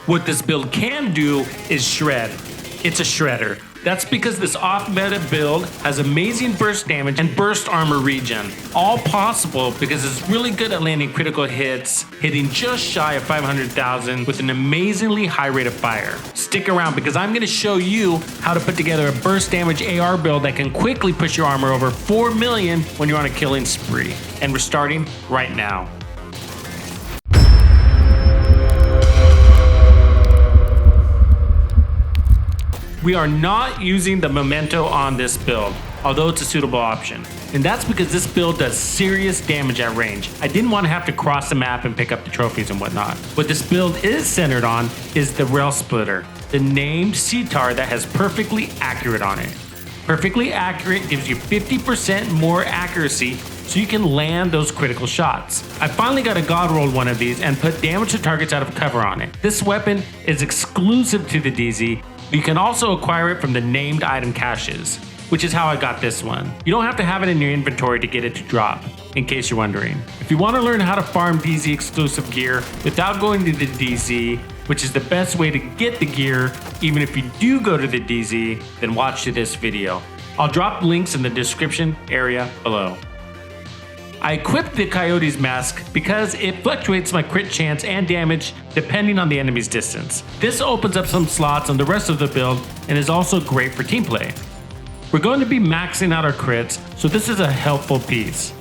What this build can do is shred. It's a shredder. That's because this off-meta build has amazing burst damage and burst armor regen. All possible because it's really good at landing critical hits, hitting just shy of 500,000 with an amazingly high rate of fire. Stick around because I'm going to show you how to put together a burst damage AR build that can quickly push your armor over 4 million when you're on a killing spree. And we're starting right now. We are not using the Memento on this build, although it's a suitable option. And that's because this build does serious damage at range. I didn't want to have to cross the map and pick up the trophies and whatnot. What this build is centered on is the RAILSPLITTER, the named CTAR that has perfectly accurate on it. Perfectly accurate gives you 50% more accuracy so you can land those critical shots. I finally got a god rolled one of these and put damage to targets out of cover on it. This weapon is exclusive to the DZ. You can also acquire it from the named item caches, which is how I got this one. You don't have to have it in your inventory to get it to drop, in case you're wondering. If you want to learn how to farm DZ exclusive gear without going to the DZ, which is the best way to get the gear, even if you do go to the DZ, then watch this video. I'll drop links in the description area below. I equipped the Coyote's mask because it fluctuates my crit chance and damage depending on the enemy's distance. This opens up some slots on the rest of the build and is also great for team play. We're going to be maxing out our crits, so this is a helpful piece.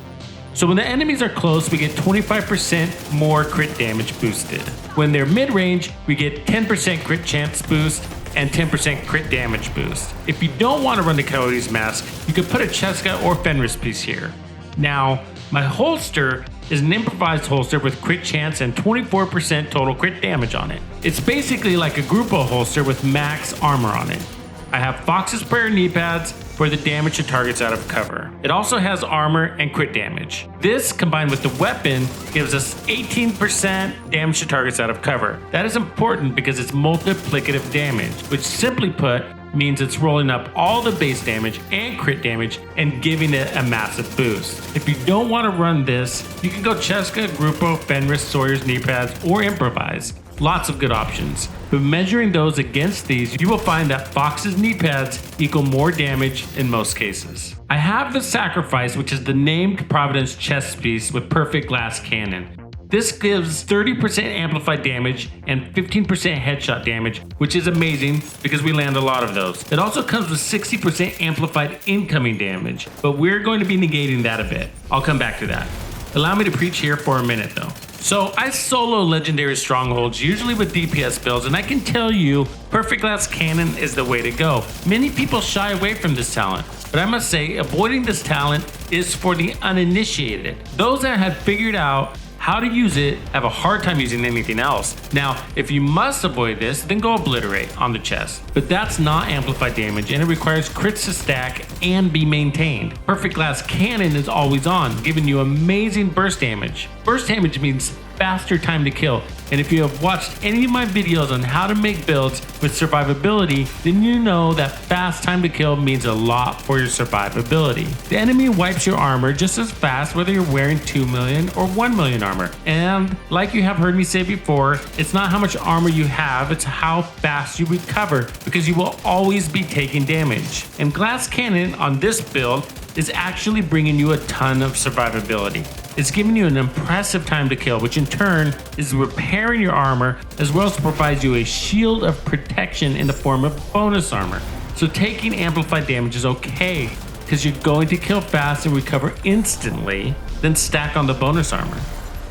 So when the enemies are close, we get 25% more crit damage boosted. When they're mid-range, we get 10% crit chance boost and 10% crit damage boost. If you don't want to run the Coyote's mask, you could put a Cheska or Fenris piece here. Now, my holster is an improvised holster with crit chance and 24% total crit damage on it. It's basically like a Grupo holster with max armor on it. I have Fox's Prayer knee pads for the damage to targets out of cover. It also has armor and crit damage. This, combined with the weapon, gives us 18% damage to targets out of cover. That is important because it's multiplicative damage, which simply put, means it's rolling up all the base damage and crit damage and giving it a massive boost. If you don't want to run this, you can go Cheska, Grupo, Fenris, Sawyer's knee pads, or improvise. Lots of good options. But measuring those against these, you will find that Fox's knee pads equal more damage in most cases. I have the Sacrifice, which is the named Providence chest piece with perfect glass cannon. This gives 30% amplified damage and 15% headshot damage, which is amazing because we land a lot of those. It also comes with 60% amplified incoming damage, but we're going to be negating that a bit. I'll come back to that. Allow me to preach here for a minute though. So I solo legendary strongholds, usually with DPS builds, and I can tell you, perfect glass cannon is the way to go. Many people shy away from this talent, but I must say, avoiding this talent is for the uninitiated. Those that have figured out how to use it have a hard time using anything else. Now, if you must avoid this, then go Obliterate on the chest. But that's not amplified damage and it requires crits to stack and be maintained. Perfect Glass Cannon is always on, giving you amazing burst damage. Burst damage means faster time to kill. And if you have watched any of my videos on how to make builds with survivability, then you know that fast time to kill means a lot for your survivability. The enemy wipes your armor just as fast whether you're wearing 2 million or 1 million armor. And like you have heard me say before, it's not how much armor you have, it's how fast you recover, because you will always be taking damage. And Glass Cannon on this build is actually bringing you a ton of survivability. It's giving you an impressive time to kill, which in turn is repairing your armor, as well as provides you a shield of protection in the form of bonus armor. So taking amplified damage is okay, because you're going to kill fast and recover instantly, then stack on the bonus armor.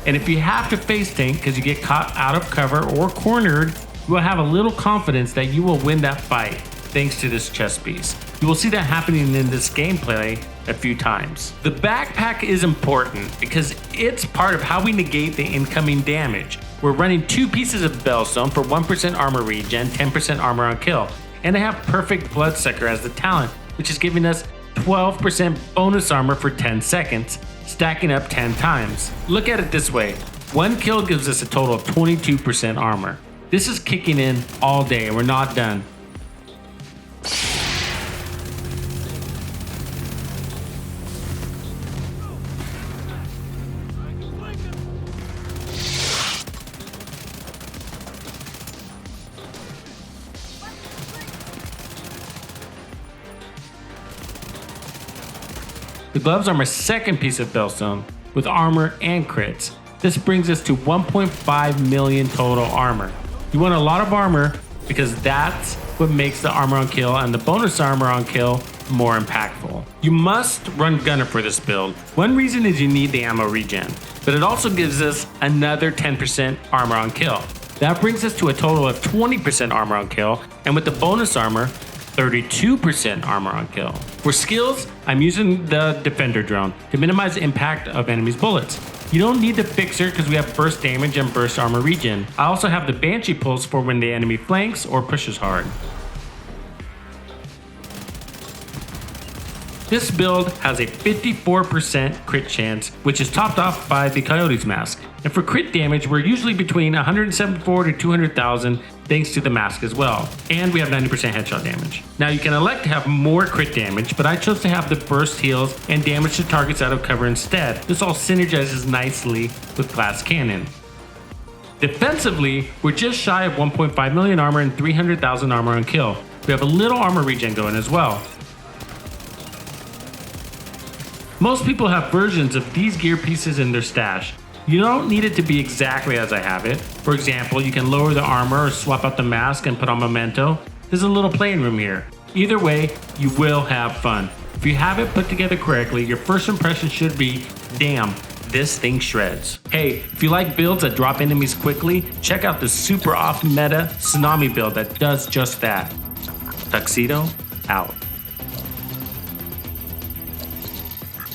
And if you have to face tank because you get caught out of cover or cornered, you will have a little confidence that you will win that fight thanks to this chest piece. You will see that happening in this gameplay a few times. The backpack is important because it's part of how we negate the incoming damage. We're running 2 pieces of Bellstone for 1% armor regen, 10% armor on kill. And I have Perfect Bloodsucker as the talent, which is giving us 12% bonus armor for 10 seconds, stacking up 10 times. Look at it this way, 1 kill gives us a total of 22% armor. This is kicking in all day and we're not done. The gloves are my second piece of Bellstone, with armor and crits. This brings us to 1.5 million total armor. You want a lot of armor because that's what makes the armor on kill and the bonus armor on kill more impactful. You must run gunner for this build. One reason is you need the ammo regen, but it also gives us another 10% armor on kill. That brings us to a total of 20% armor on kill, and with the bonus armor, 32% armor on kill. For skills, I'm using the defender drone to minimize the impact of enemies' bullets. You don't need the fixer because we have burst damage and burst armor regen. I also have the banshee pulse for when the enemy flanks or pushes hard. This build has a 54% crit chance, which is topped off by the Coyote's mask. And for crit damage, we're usually between 174 to 200,000 thanks to the mask as well. And we have 90% headshot damage. Now you can elect to have more crit damage, but I chose to have the burst heals and damage to targets out of cover instead. This all synergizes nicely with glass cannon. Defensively, we're just shy of 1.5 million armor and 300,000 armor on kill. We have a little armor regen going as well. Most people have versions of these gear pieces in their stash. You don't need it to be exactly as I have it. For example, you can lower the armor or swap out the mask and put on Memento. There's a little playing room here. Either way, you will have fun. If you have it put together correctly, your first impression should be, damn, this thing shreds. Hey, if you like builds that drop enemies quickly, check out the super off meta TSUNAMI build that does just that. Tuxedo out.